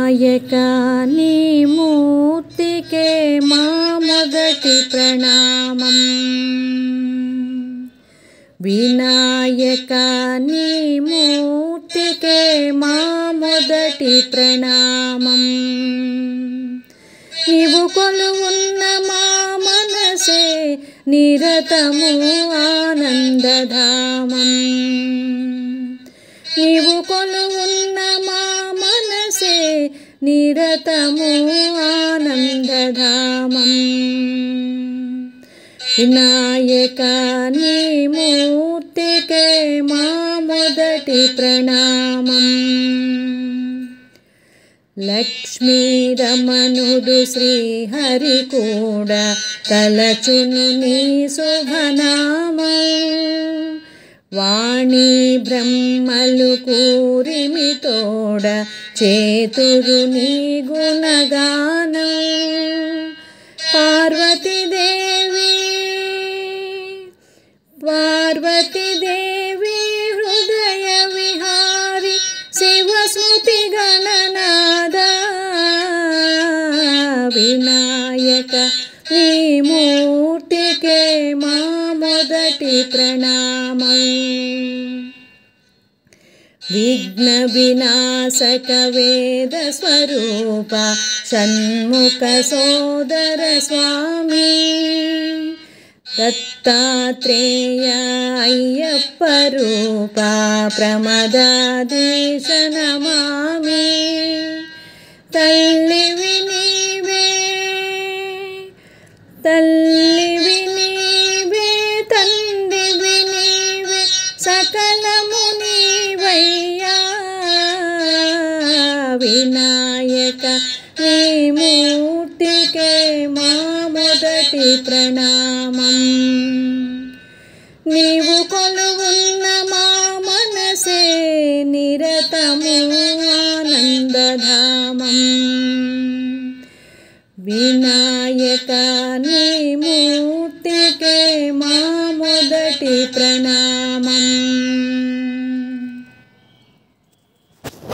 వినాయక నీ మూర్తికే మా మొదటి ప్రణామం. వినాయక నీ మూర్తికే మా మొదటి ప్రణామం. నీవు కొలువున్న మా మనసే నిరతము ఆనందధామం. నీవు కొలువున్న మా మనసే నిరతము ఆనందధామం. వినాయక నీ మూర్తికే మా మొదటి ప్రణామం. లక్ష్మీ రమణుడు శ్రీహరి కూడా తలచును నీ శుభనామం. వాణి బ్రహ్మలు కూరిమి తోడ చేతురు నీ గుణగానం. పార్వతీదేవి హృదయ విహారి శివ స్మృతి గణనాద. వినాయక నీ మూర్తికే మా మొదటి ప్రణామం. విఘ్న వినాశక వేద స్వరూప షణ్ముఖ సోదర స్వామి. దత్తాత్రేయ అయ్యప్ప రూప ప్రమదాధీశ నమామి. తల్లివి నీవే తండ్రివి నీవే సకలము నీవయ్యా. వినాయక నీ మూర్తికే మా మొదటి ప్రణామం. నీవు కొలువున్న మా మనసే నిరతము ఆనందధామం. వినాయక నీ మూర్తికే మా మొదటి ప్రణామం.